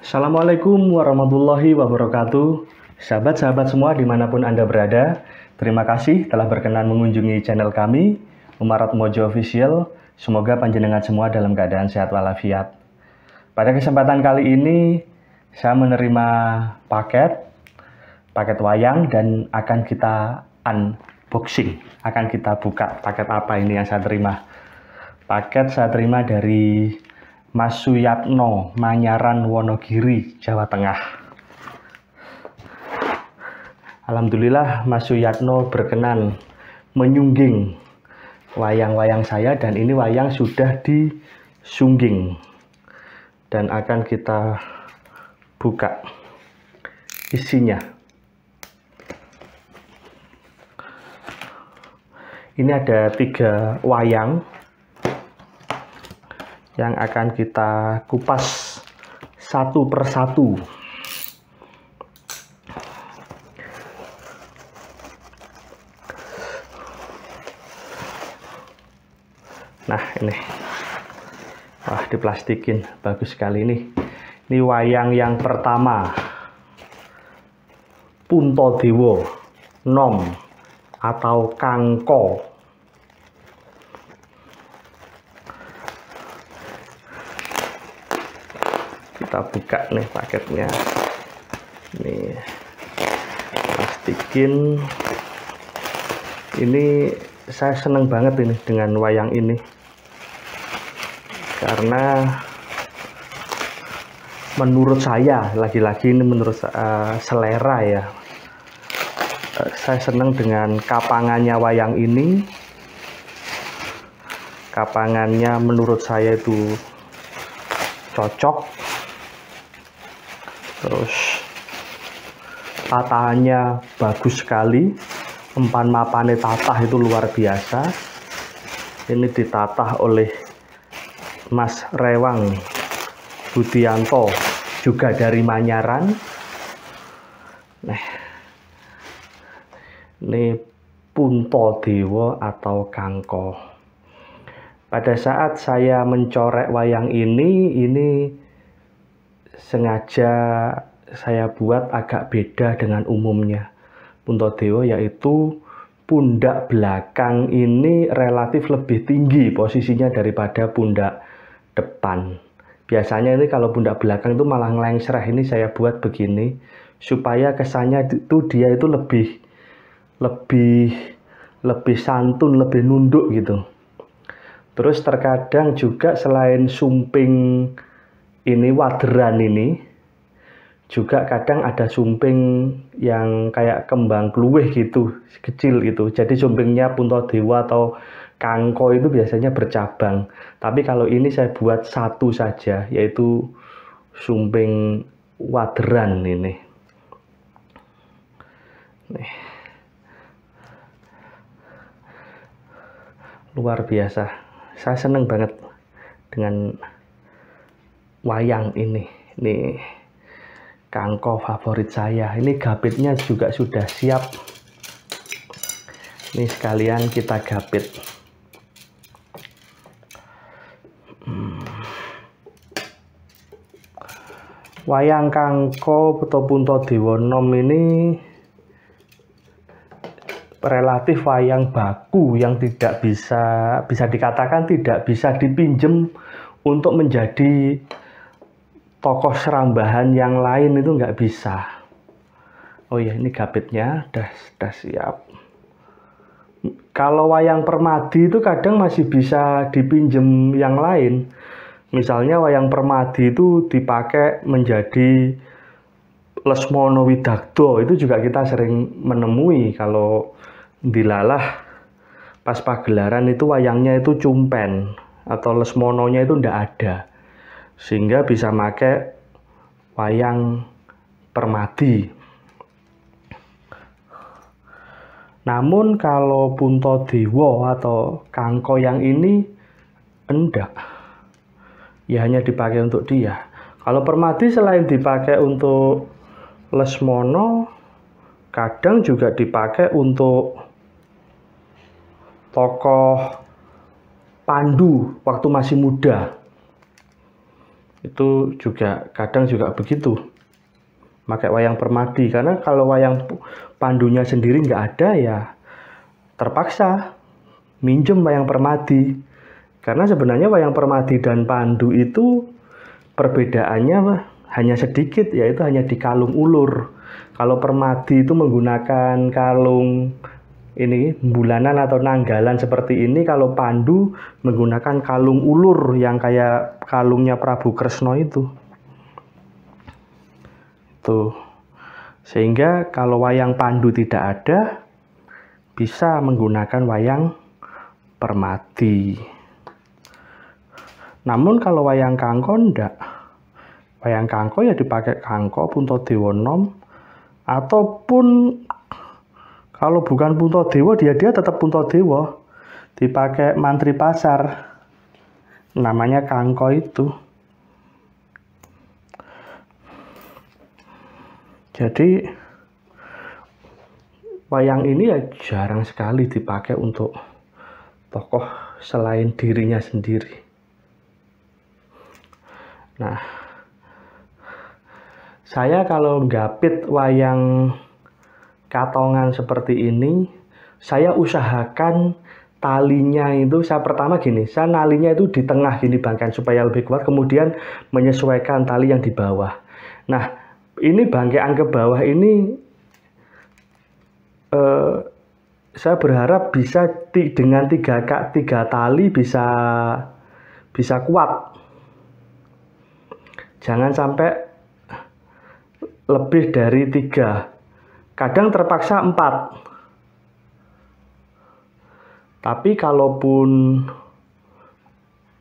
Assalamualaikum warahmatullahi wabarakatuh. Sahabat-sahabat semua dimanapun Anda berada, terima kasih telah berkenan mengunjungi channel kami, Umarat Mojo Official. Semoga panjenengan semua dalam keadaan sehat walafiat. Pada kesempatan kali ini, saya menerima paket wayang dan akan kita unboxing. Akan kita buka paket apa ini yang saya terima. Paket saya terima dari Mas Suyatno, Manyaran, Wonogiri, Jawa Tengah. Alhamdulillah Mas Suyatno berkenan menyungging wayang-wayang saya, dan ini wayang sudah disungging dan akan kita buka isinya. Ini ada 3 wayang yang akan kita kupas satu persatu. Nah ini, wah diplastikin, bagus sekali ini. Ini wayang yang pertama, Puntadewa Nom atau Kangko. Kita buka nih paketnya. Nih, plastikin. Ini saya seneng banget ini dengan wayang ini, karena menurut saya, lagi-lagi ini menurut selera ya, saya seneng dengan kapangannya wayang ini. Kapangannya menurut saya itu cocok. Terus tatahannya bagus sekali, empan mapane tatah itu luar biasa. Ini ditatah oleh Mas Rewang Budianto, juga dari Manyaran. Nah, ini Puntadewa atau Kangko. Pada saat saya mencorek wayang ini sengaja saya buat agak beda dengan umumnya. Puntadewa yaitu pundak belakang ini relatif lebih tinggi posisinya daripada pundak depan. Biasanya ini kalau pundak belakang itu malah ngelengsreh. Ini saya buat begini supaya kesannya itu dia itu lebih santun, lebih nunduk gitu. Terus terkadang juga selain sumping ini, waderan ini, juga kadang ada sumping yang kayak kembang kluwih gitu, kecil gitu. Jadi sumpingnya Puntadewa atau Kangko itu biasanya bercabang. Tapi kalau ini saya buat satu saja, yaitu sumping waderan ini. Nih. Luar biasa. Saya seneng banget dengan wayang ini. Ini Kangko favorit saya. Ini gapitnya juga sudah siap. Ini sekalian kita gapit. Wayang Kangko atau Puntadewa Nom ini relatif wayang baku yang tidak bisa dikatakan tidak bisa dipinjem untuk menjadi tokoh serambahan yang lain, itu nggak bisa. Oh ya, ini gapitnya udah siap. Kalau wayang Permadi itu kadang masih bisa dipinjem yang lain. Misalnya wayang Permadi itu dipakai menjadi Lesmono Widagdo, itu juga kita sering menemui. Kalau dilalah pas pagelaran itu wayangnya itu cumpen atau Lesmononya itu ndak ada, sehingga bisa pakai wayang Permadi. Namun kalau Puntadewa atau Kangko yang ini enggak, ya hanya dipakai untuk dia. Kalau Permadi selain dipakai untuk Lesmono, kadang juga dipakai untuk tokoh Pandu waktu masih muda. itu juga kadang juga begitu, pakai wayang permadi. Karena kalau wayang pandunya sendiri nggak ada, ya terpaksa minjem wayang permadi. Karena sebenarnya wayang permadi dan pandu itu perbedaannya hanya sedikit, yaitu hanya di kalung ulur. Kalau permadi itu menggunakan kalung ini bulanan atau nanggalan seperti ini, kalau pandu menggunakan kalung ulur yang kayak kalungnya Prabu Kresna itu. Tuh. Sehingga kalau wayang pandu tidak ada, bisa menggunakan wayang permadi. Namun kalau wayang kangko enggak. Wayang kangko ya dipakai kangko, Puntadewa nom, ataupun kalau bukan Puntadewa, dia tetap Puntadewa, dipakai mantri pasar, namanya kangko itu. Jadi wayang ini ya jarang sekali dipakai untuk tokoh selain dirinya sendiri. Nah, saya kalau gapit wayang katongan seperti ini, saya usahakan talinya itu, saya pertama gini, saya nalinya itu di tengah gini bangkai supaya lebih kuat, kemudian menyesuaikan tali yang di bawah. Nah, ini bangkaian ke bawah ini saya berharap bisa dengan tiga tali bisa kuat. Jangan sampai lebih dari 3. Kadang terpaksa 4. Tapi kalaupun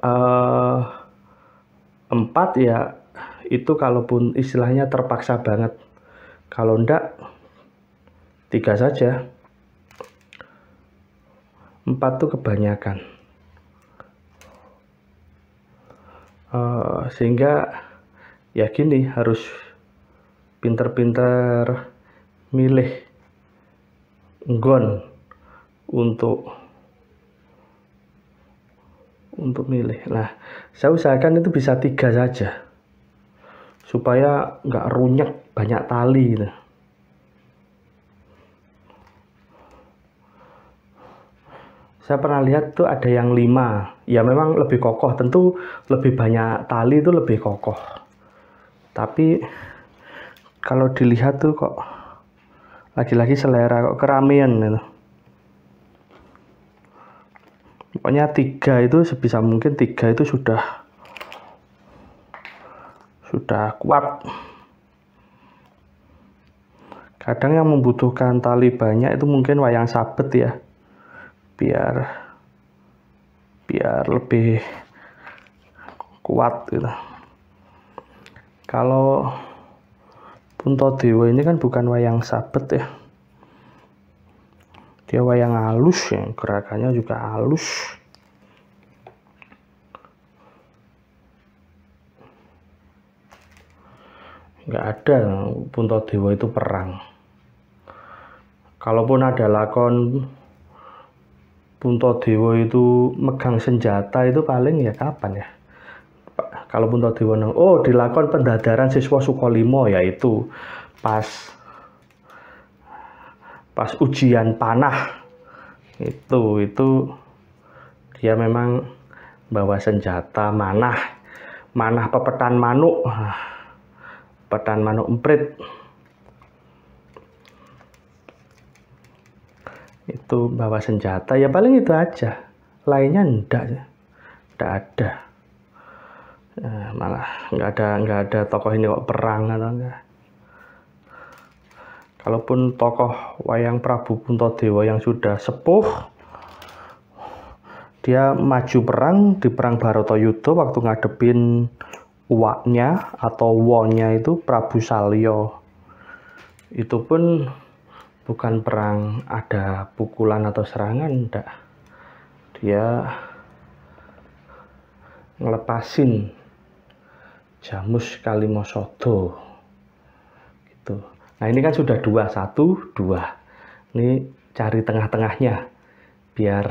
4 ya itu kalaupun istilahnya terpaksa banget. Kalau enggak 3 saja. 4 tuh kebanyakan. Sehingga ya gini, harus pinter-pinter milih nggon untuk milih. Nah, saya usahakan itu bisa 3 saja supaya nggak runyek banyak tali gitu. Saya pernah lihat tuh ada yang 5, ya memang lebih kokoh, tentu lebih banyak tali itu lebih kokoh. Tapi kalau dilihat tuh kok lagi-lagi selera, kok keramaian gitu. Pokoknya 3 itu sebisa mungkin 3 itu sudah kuat. Kadang yang membutuhkan tali banyak itu mungkin wayang sabet ya, biar lebih kuat gitu. Kalau Puntadewa ini kan bukan wayang sabet ya, dia wayang halus ya, gerakannya juga halus. Nggak ada Puntadewa itu perang. Kalaupun ada lakon Puntadewa itu megang senjata, itu paling ya kapan ya? Kalau Puntadewa dilakon pendadaran siswa Sukolimo, yaitu pas ujian panah itu dia memang bawa senjata manah pepetan manuk emprit, itu bawa senjata ya, paling itu aja, lainnya enggak ada. Malah nggak ada tokoh ini kok perang atau enggak. Kalaupun tokoh wayang Prabu Puntadewa yang sudah sepuh, dia maju perang di perang Bharatayuddha waktu ngadepin uaknya atau wonya itu Prabu Salya. Itu pun bukan perang ada pukulan atau serangan, enggak. Dia ngelepasin Jamus Kalimasada gitu. Nah, ini kan sudah 2, 1, 2. Ini cari tengah-tengahnya biar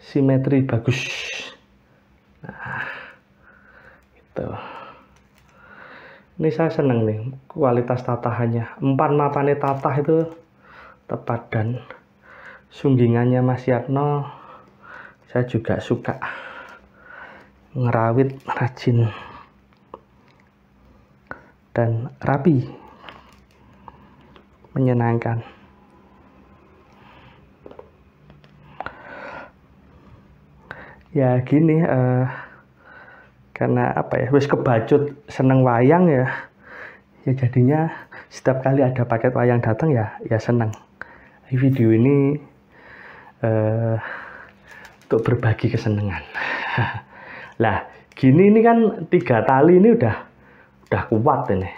simetri bagus. Nah, Tuh. Ini saya seneng nih kualitas tatahannya. Umpan mapane tatah itu tepat, dan sunggingannya Mas Yatno saya juga suka. Ngerawit rajin dan rapi, menyenangkan. Ya gini, karena apa ya, wis kebacut seneng wayang ya jadinya setiap kali ada paket wayang datang ya seneng. Video ini untuk berbagi kesenangan. Lah gini, ini kan 3 tali ini udah kuat ini,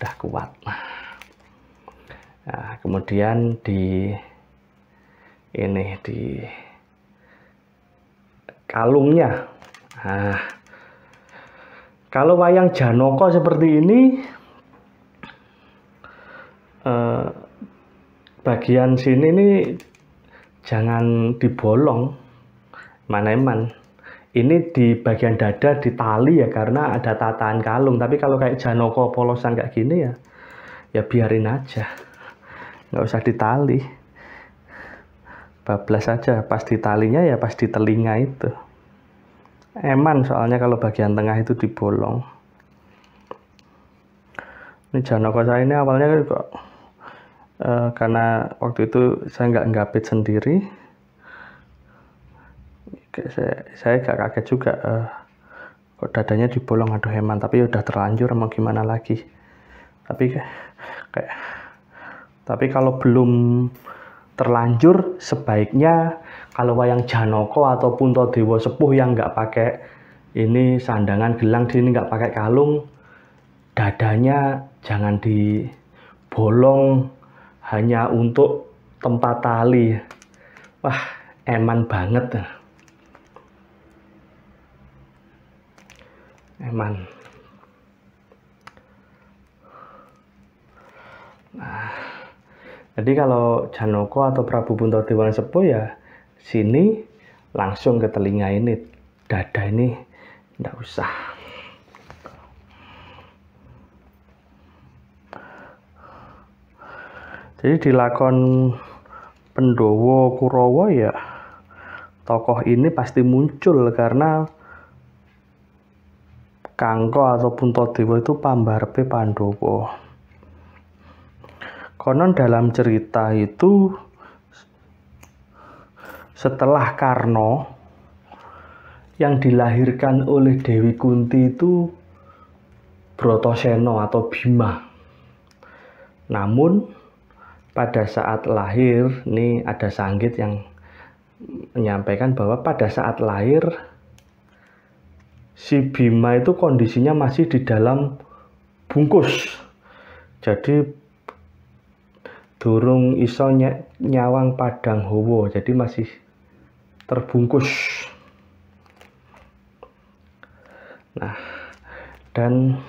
udah kuat. Nah, kemudian di kalungnya. Nah, kalau wayang Janaka seperti ini, bagian sini nih jangan dibolong, maneman. Ini di bagian dada ditali ya, karena ada tataan kalung. Tapi kalau kayak Janaka polosan kayak gini ya biarin aja, nggak usah ditali. Bablas aja, pas ditalinya ya pas di telinga itu. Eman soalnya kalau bagian tengah itu dibolong. Ini Janaka saya ini awalnya kok karena waktu itu saya nggak nggapit sendiri, saya agak kaget juga kok dadanya dibolong. Aduh Eman, tapi udah terlanjur, mau gimana lagi. Tapi kalau belum terlanjur, sebaiknya kalau wayang Janaka atau Puntadewa sepuh yang nggak pakai ini sandangan gelang, sini nggak pakai kalung, dadanya jangan dibolong hanya untuk tempat tali. Wah, eman banget. Eman. Nah, jadi kalau Janaka atau Prabu Puntadewa sepuh ya sini langsung ke telinga ini, dada ini nggak usah. Jadi di lakon Pandhawa Kurawa ya tokoh ini pasti muncul karena Kangka atau Puntadewa itu pambarepe Pandhawa. Konon dalam cerita itu setelah Karna yang dilahirkan oleh Dewi Kunti itu Bratasena atau Bima. Namun pada saat lahir, ini ada sanggit yang menyampaikan bahwa pada saat lahir si Bima itu kondisinya masih di dalam bungkus. Jadi durung iso nyawang padang hawa, jadi masih terbungkus. Nah, dan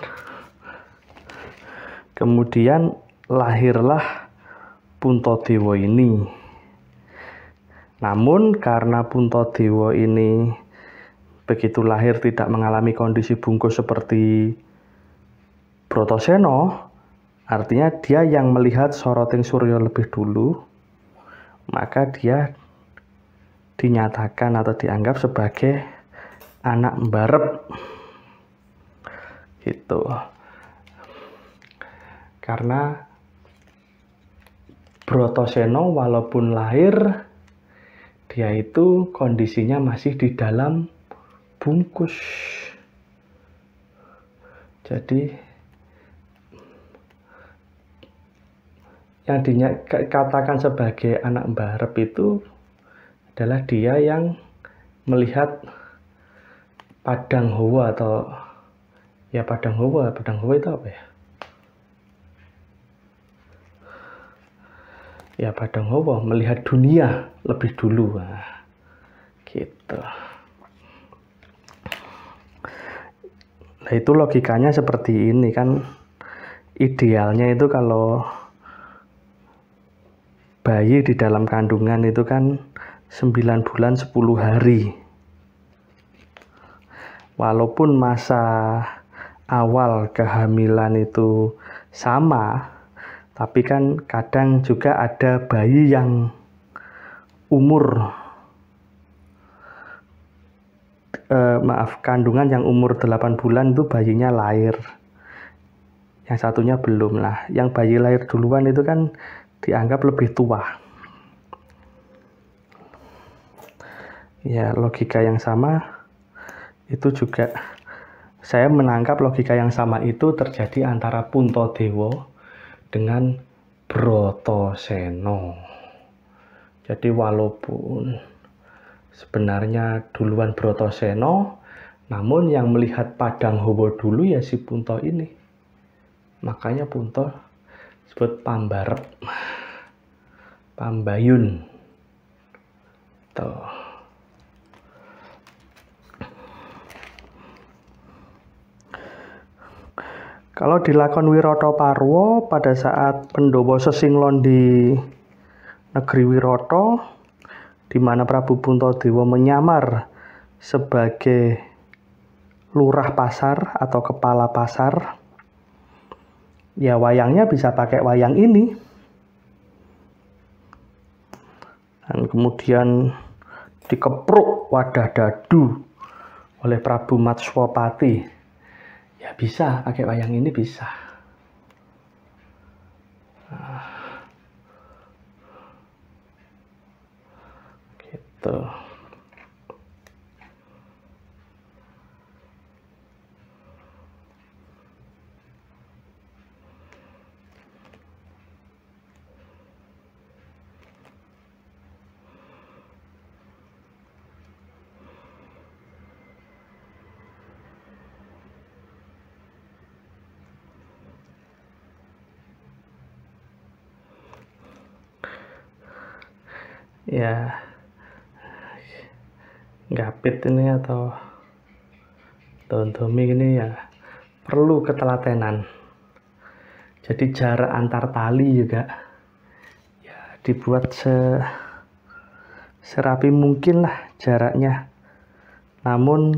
kemudian lahirlah Puntadewa ini. Namun karena Puntadewa ini begitu lahir tidak mengalami kondisi bungkus seperti Bratasena, artinya dia yang melihat soroting Surya lebih dulu, maka dia dinyatakan atau dianggap sebagai anak mbarep gitu. Karena Bratasena walaupun lahir, dia itu kondisinya masih di dalam bungkus. Jadi yang dikatakan sebagai anak mbarep itu adalah dia yang melihat padang hawa atau ya padang hawa itu apa ya? Ya padang hawa, melihat dunia lebih dulu. Nah, gitu. Nah, itu logikanya seperti ini kan. Idealnya itu kalau bayi di dalam kandungan itu kan 9 bulan 10 hari. walaupun masa awal kehamilan itu sama, tapi kan kadang juga ada bayi yang umur kandungan yang umur 8 bulan itu bayinya lahir, yang satunya belum. Lah, yang bayi lahir duluan itu kan dianggap lebih tua. Ya, logika yang sama itu juga saya menangkap logika yang sama itu terjadi antara Puntadewa dengan Bratasena. Jadi walaupun sebenarnya duluan Bratasena, namun yang melihat Padang Hawa dulu ya si Punta ini. Makanya Punta disebut Pambarep, Pambayun. Tuh. Kalau di lakon Wirataparwa pada saat Pandhawa sesinglon di negeri Wirata, di mana Prabu Puntadewa menyamar sebagai lurah pasar atau kepala pasar, ya wayangnya bisa pakai wayang ini. Dan kemudian dikepruk wadah dadu oleh Prabu Matswapati, ya bisa pakai wayang ini, bisa. Gitu. Ya, gapit ini atau dondomi ini ya perlu ketelatenan. Jadi jarak antar tali juga ya dibuat serapi mungkin lah jaraknya, namun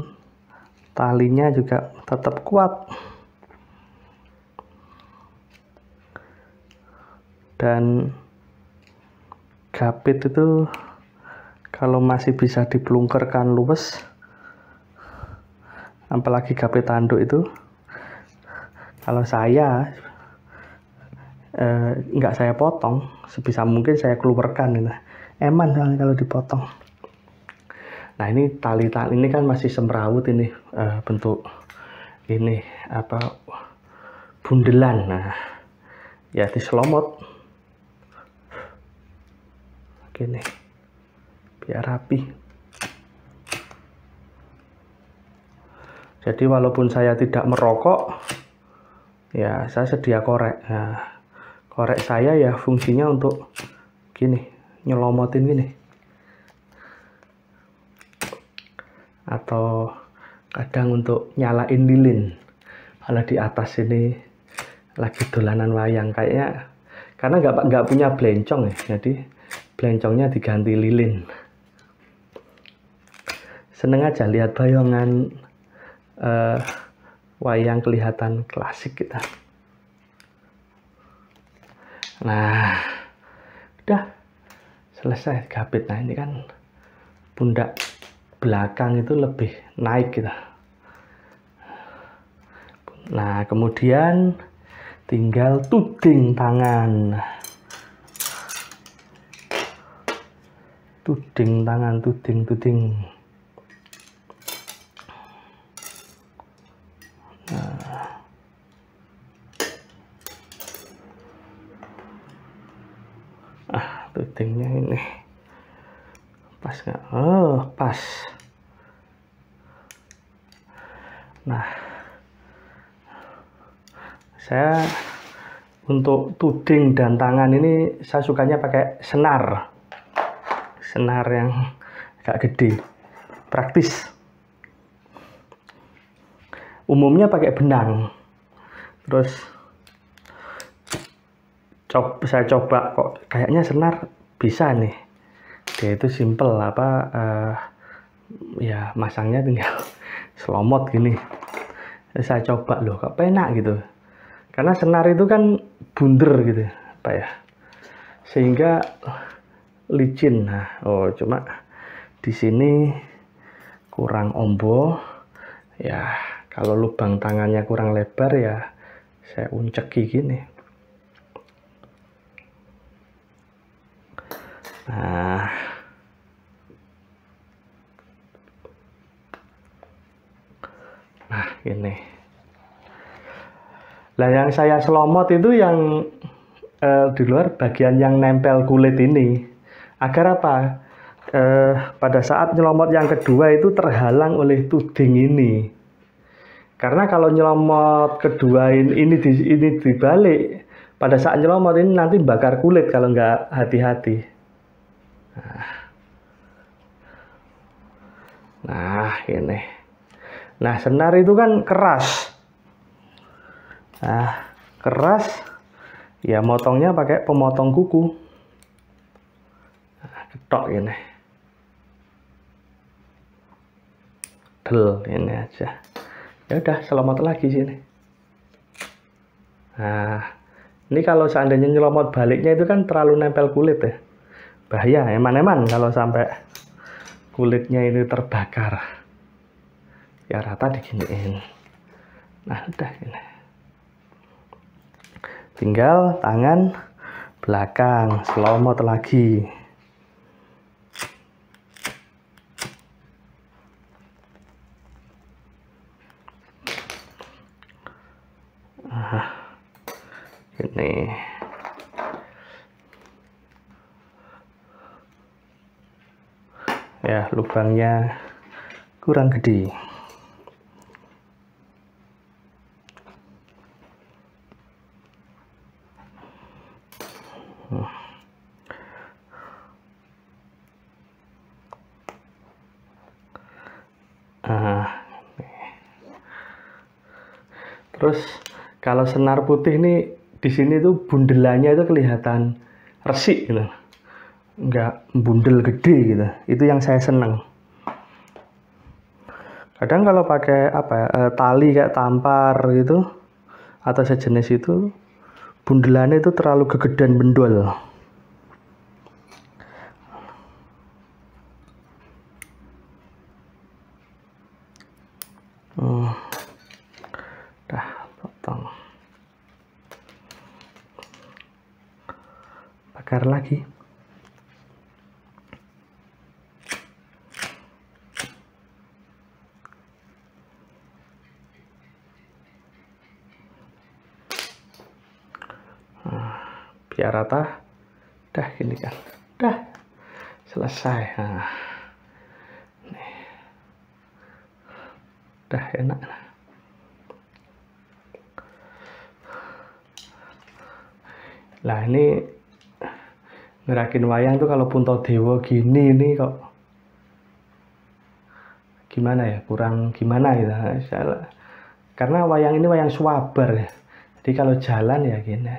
talinya juga tetap kuat. Dan gapit itu kalau masih bisa dipelungkerkan luwes, apalagi gapit tanduk itu, kalau saya nggak saya potong, sebisa mungkin saya keluarkan. Eman kalau dipotong. Nah, ini tali-tali ini kan masih semrawut ini, bentuk ini apa, bundelan. Nah, ya diselomot gini biar rapi. Jadi walaupun saya tidak merokok, ya saya sedia korek. Nah, korek saya ya fungsinya untuk gini, nyelomotin gini, atau kadang untuk nyalain lilin. Kalau di atas ini lagi dolanan wayang kayaknya, karena nggak punya blencong ya, jadi blencongnya diganti lilin. Seneng aja lihat bayangan wayang kelihatan klasik kita. Nah, udah selesai gapit. Nah, ini kan pundak belakang itu lebih naik kita. Nah, kemudian tinggal tuding tangan. Tuding tangan, tuding. Tudingnya ini pas nggak? Oh, pas. Nah, saya untuk tuding dan tangan ini saya sukanya pakai senar yang agak gede, praktis. Umumnya pakai benang. Terus saya coba kok kayaknya senar bisa nih. Dia itu simple ya masangnya tinggal selomot gini. Saya coba loh, kok penak gitu. Karena senar itu kan bunder gitu, apa ya? Sehingga licin. Nah, cuma di sini kurang ombo. Ya, kalau lubang tangannya kurang lebar ya saya unceki gini. Nah, ini. Nah, yang saya selomot itu yang di luar bagian yang nempel kulit ini. Agar apa? Pada saat nyelomot yang kedua itu terhalang oleh tuding ini. Karena kalau nyelomot kedua ini dibalik, pada saat nyelomot ini nanti bakar kulit kalau nggak hati-hati. Nah, ini. Nah, senar itu kan keras. Nah, keras, ya motongnya pakai pemotong kuku. Nah, ketok ini. Del, ini aja. Ya udah, selomot lagi sini. Nah, ini kalau seandainya nyelomot baliknya itu kan terlalu nempel kulit ya. Bahaya, eman-eman kalau sampai kulitnya ini terbakar. Ya rata diginiin. Nah, udah ini. Tinggal tangan belakang selomot lagi. Ini. Ya, lubangnya kurang gede. Terus kalau senar putih nih di sini tuh bundelannya itu kelihatan resik gitu, nggak bundel gede gitu. Itu yang saya seneng. Kadang kalau pakai tali kayak tampar gitu atau sejenis itu, bundelannya itu terlalu gegedan bendol. Dah potong. Bakar lagi. Biar rata. Dah ini kan. Dah selesai. Nah. Nih. Dah enak. Lah ini ngerakin wayang tuh kalau Puntadewa gini ini kok gimana ya, kurang gimana gitu. Karena wayang ini wayang swabar ya. Jadi kalau jalan ya gini.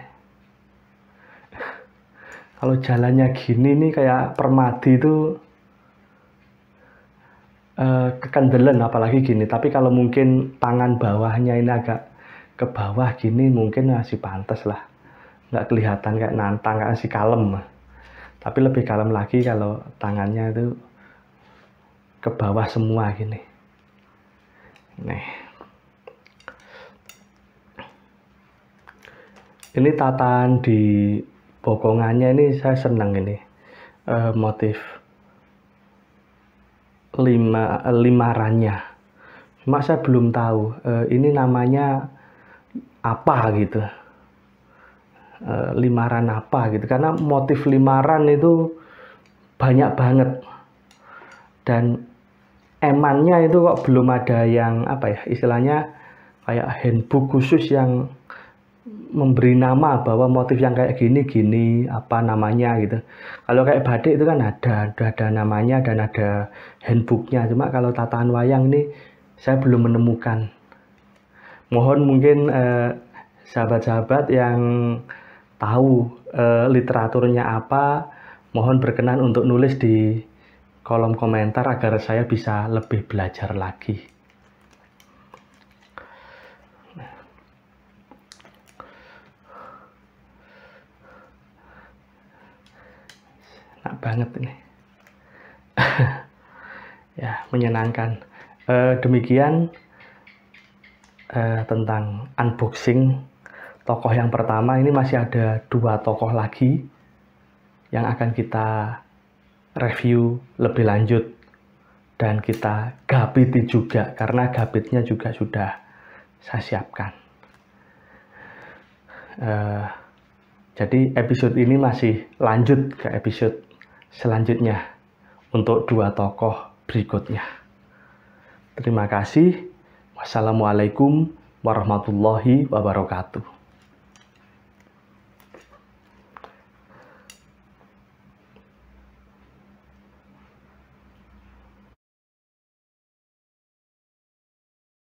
Kalau jalannya gini nih kayak Permadi itu kekendelan apalagi gini. Tapi kalau mungkin tangan bawahnya ini agak ke bawah gini mungkin masih pantas lah. Nggak kelihatan kayak nantang, kayak si kalem. Tapi lebih kalem lagi kalau tangannya itu ke bawah semua gini. Nih. Ini tatan di bokongannya ini saya senang ini. Motif limarannya. Cuma saya belum tahu ini namanya apa gitu. Limaran apa gitu, karena motif limaran itu banyak banget dan emannya itu kok belum ada yang apa ya istilahnya kayak handbook khusus yang memberi nama bahwa motif yang kayak gini apa namanya gitu. Kalau kayak batik itu kan ada namanya dan ada handbooknya. Cuma kalau tataan wayang ini saya belum menemukan. Mohon mungkin sahabat-sahabat yang tahu literaturnya apa, mohon berkenan untuk nulis di kolom komentar agar saya bisa lebih belajar lagi. enak banget ini. Ya, menyenangkan. Demikian tentang unboxing tokoh yang pertama. Ini masih ada 2 tokoh lagi yang akan kita review lebih lanjut dan kita gapiti juga, karena gapitnya juga sudah saya siapkan. Jadi episode ini masih lanjut ke episode selanjutnya untuk 2 tokoh berikutnya. Terima kasih. Wassalamualaikum warahmatullahi wabarakatuh.